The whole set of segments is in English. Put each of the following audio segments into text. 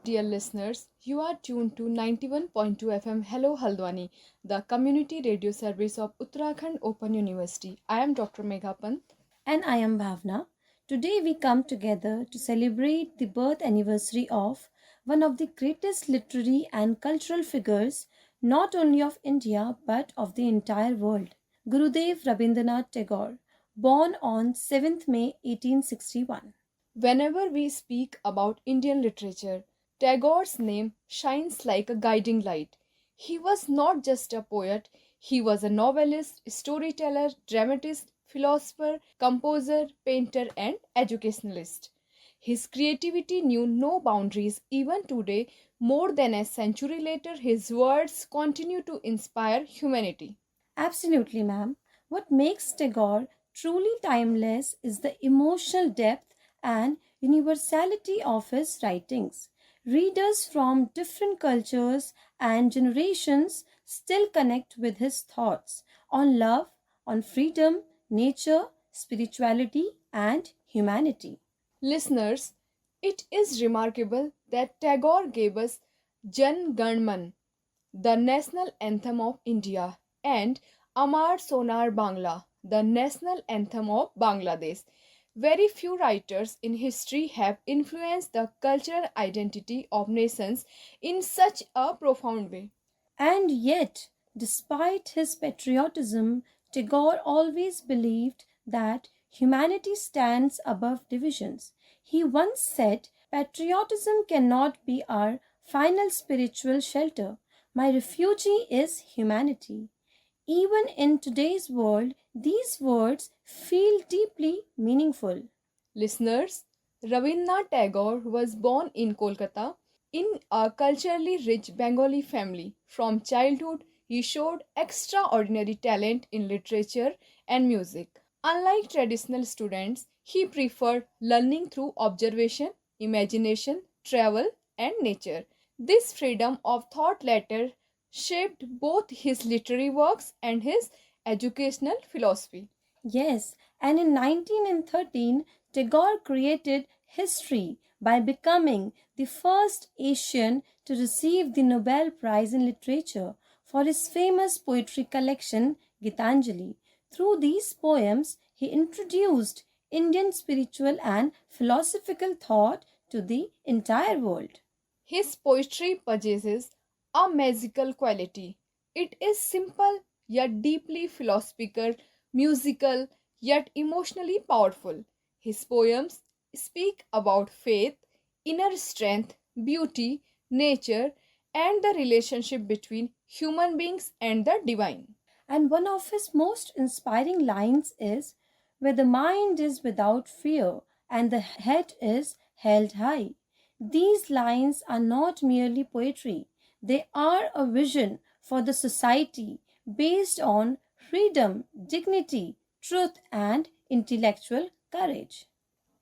Dear listeners, you are tuned to 91.2 FM Hello Haldwani, the community radio service of Uttarakhand Open University. I am Dr. Megha Pant. And I am Bhavna. Today we come together to celebrate the birth anniversary of one of the greatest literary and cultural figures not only of India but of the entire world, Gurudev Rabindranath Tagore, born on 7th May 1861. Whenever we speak about Indian literature, Tagore's name shines like a guiding light. He was not just a poet, he was a novelist, storyteller, dramatist, philosopher, composer, painter, and educationalist. His creativity knew no boundaries. Even today, more than a century later, his words continue to inspire humanity. Absolutely, ma'am. What makes Tagore truly timeless is the emotional depth and universality of his writings. Readers from different cultures and generations still connect with his thoughts on love, on freedom, nature, spirituality, and humanity. Listeners, it is remarkable that Tagore gave us Jan Gan Man, the national anthem of India, and Amar Sonar Bangla, the national anthem of Bangladesh. Very few writers in history have influenced the cultural identity of nations in such a profound way. And yet, despite his patriotism, Tagore always believed that humanity stands above divisions. He once said, "Patriotism cannot be our final spiritual shelter. My refugee is humanity." Even in today's world, these words feel deeply meaningful. Listeners, Rabindranath Tagore was born in Kolkata in a culturally rich Bengali family. From childhood, he showed extraordinary talent in literature and music. Unlike traditional students, he preferred learning through observation, imagination, travel, and nature. This freedom of thought later shaped both his literary works and his educational philosophy. Yes, and in 1913, Tagore created history by becoming the first Asian to receive the Nobel Prize in Literature for his famous poetry collection Gitanjali. Through these poems, he introduced Indian spiritual and philosophical thought to the entire world. His poetry possesses a magical quality. It is simple yet deeply philosophical, musical yet emotionally powerful. His poems speak about faith, inner strength, beauty, nature, and the relationship between human beings and the divine. And one of his most inspiring lines is, "Where the mind is without fear and the head is held high." These lines are not merely poetry, they are a vision for the society based on freedom, dignity, truth, and intellectual courage.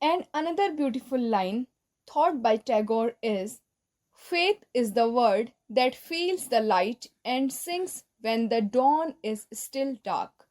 And another beautiful line thought by Tagore is, faith is the word that feels the light and sings when the dawn is still dark.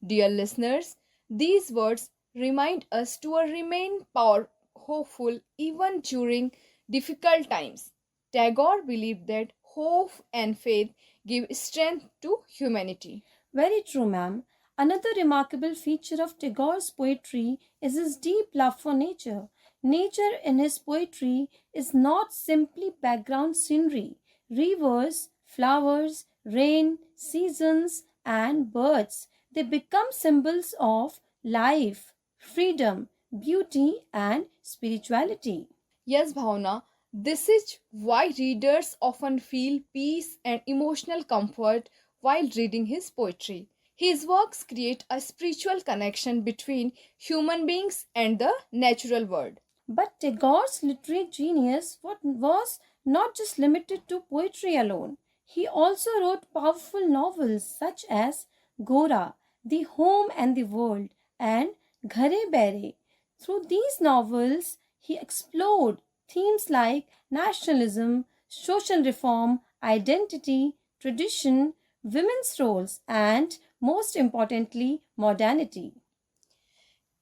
Dear listeners, these words remind us to remain hopeful even during difficult times. Tagore believed that hope and faith give strength to humanity. Very true, ma'am. Another remarkable feature of Tagore's poetry is his deep love for nature. Nature in his poetry is not simply background scenery. Rivers, flowers, rain, seasons, and birds, they become symbols of life, freedom, beauty, and spirituality. Yes, Bhavna, this is why readers often feel peace and emotional comfort while reading his poetry. His works create a spiritual connection between human beings and the natural world. But Tagore's literary genius was not just limited to poetry alone. He also wrote powerful novels such as Gora, The Home and the World, and Ghare Bere. Through these novels, he explored themes like nationalism, social reform, identity, tradition, women's roles, and most importantly, modernity.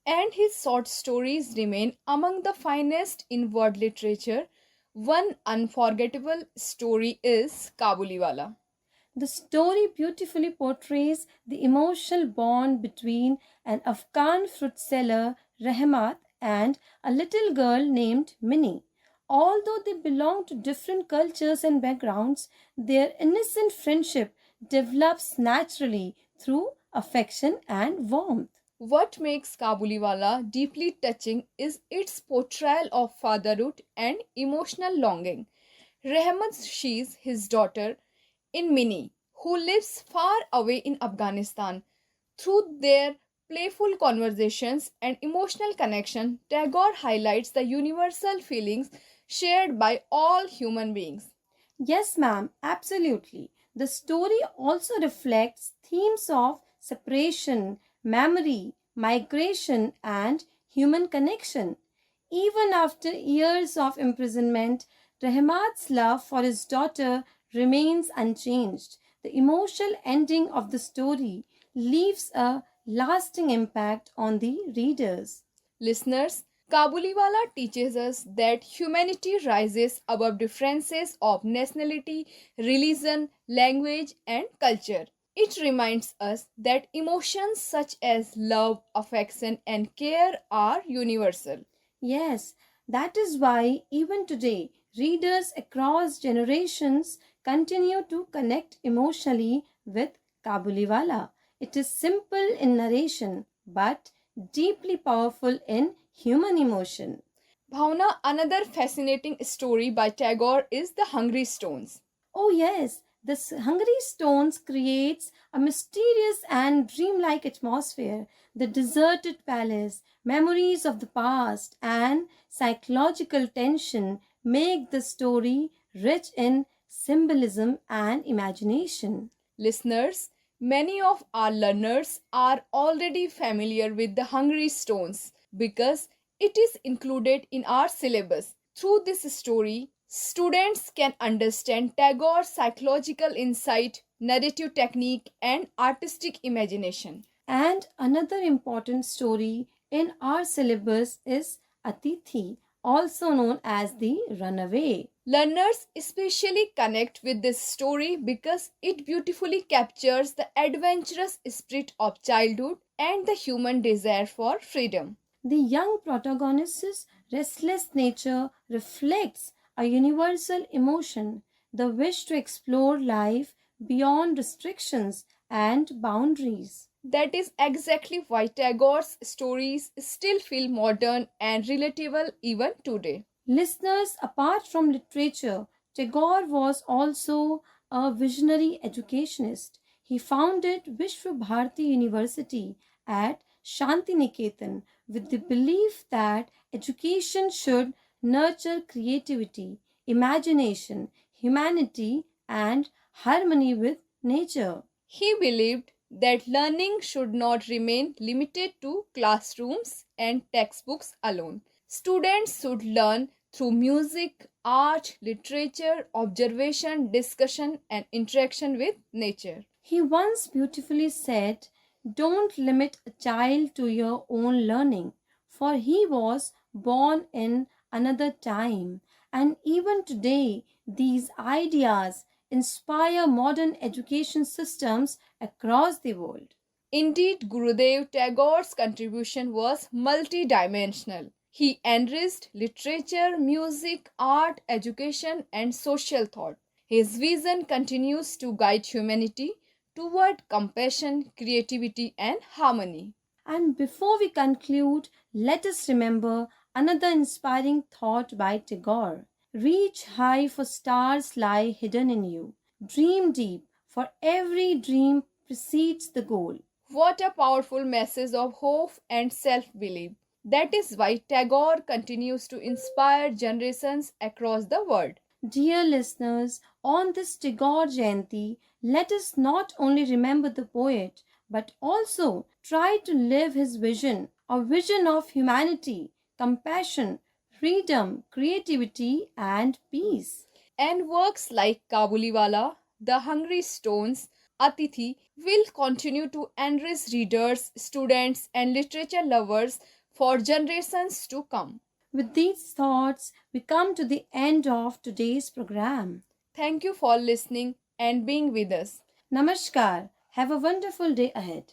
And his short stories remain among the finest in world literature. One unforgettable story is Kabuliwala. The story beautifully portrays the emotional bond between an Afghan fruit seller, Rahmat, and a little girl named Minnie. Although they belong to different cultures and backgrounds, their innocent friendship develops naturally through affection and warmth. What makes Kabuliwala deeply touching is its portrayal of fatherhood and emotional longing. Rehmat sees his daughter in Mini, who lives far away in Afghanistan. Through their playful conversations and emotional connection, Tagore highlights the universal feelings shared by all human beings. Yes, ma'am, absolutely. The story also reflects themes of separation, memory, migration, and human connection. Even after years of imprisonment, Rahmat's love for his daughter remains unchanged. The emotional ending of the story leaves a lasting impact on the readers. Listeners, Kabuliwala teaches us that humanity rises above differences of nationality, religion, language, and culture. It reminds us that emotions such as love, affection, and care are universal. Yes, that is why even today, readers across generations continue to connect emotionally with Kabuliwala. It is simple in narration but deeply powerful in human emotion. Bhavna, another fascinating story by Tagore is The Hungry Stones. Oh yes, this Hungry Stones creates a mysterious and dreamlike atmosphere. The deserted palace, memories of the past, and psychological tension make the story rich in symbolism and imagination. Listeners, many of our learners are already familiar with the Hungry Stones because it is included in our syllabus. Through this story, students can understand Tagore's psychological insight, narrative technique, and artistic imagination. And another important story in our syllabus is Atithi, also known as the runaway. Learners especially connect with this story because it beautifully captures the adventurous spirit of childhood and the human desire for freedom. The young protagonist's restless nature reflects a universal emotion, the wish to explore life beyond restrictions and boundaries. That is exactly why Tagore's stories still feel modern and relatable even today. Listeners, apart from literature, Tagore was also a visionary educationist. He founded Vishwa Bharati University at Shantiniketan with the belief that education should nurture creativity, imagination, humanity, and harmony with nature. He believed that learning should not remain limited to classrooms and textbooks alone. Students should learn through music, art, literature, observation, discussion, and interaction with nature. He once beautifully said, "Don't limit a child to your own learning, for he was born in another time." And even today, these ideas inspire modern education systems across the world. Indeed, Gurudev Tagore's contribution was multidimensional. He enriched literature, music, art, education, and social thought. His vision continues to guide humanity toward compassion, creativity, and harmony. And before we conclude, let us remember another inspiring thought by Tagore. Reach high, for stars lie hidden in you. Dream deep, for every dream precedes the goal. What a powerful message of hope and self belief. That is why Tagore continues to inspire generations across the world. Dear listeners, on this Tagore Jayanti, let us not only remember the poet, but also try to live his vision, a vision of humanity, compassion, freedom, creativity, and peace. And works like Kabuliwala, The Hungry Stones, Atithi will continue to enrich readers, students, and literature lovers for generations to come. With these thoughts, we come to the end of today's program. Thank you for listening and being with us. Namaskar. Have a wonderful day ahead.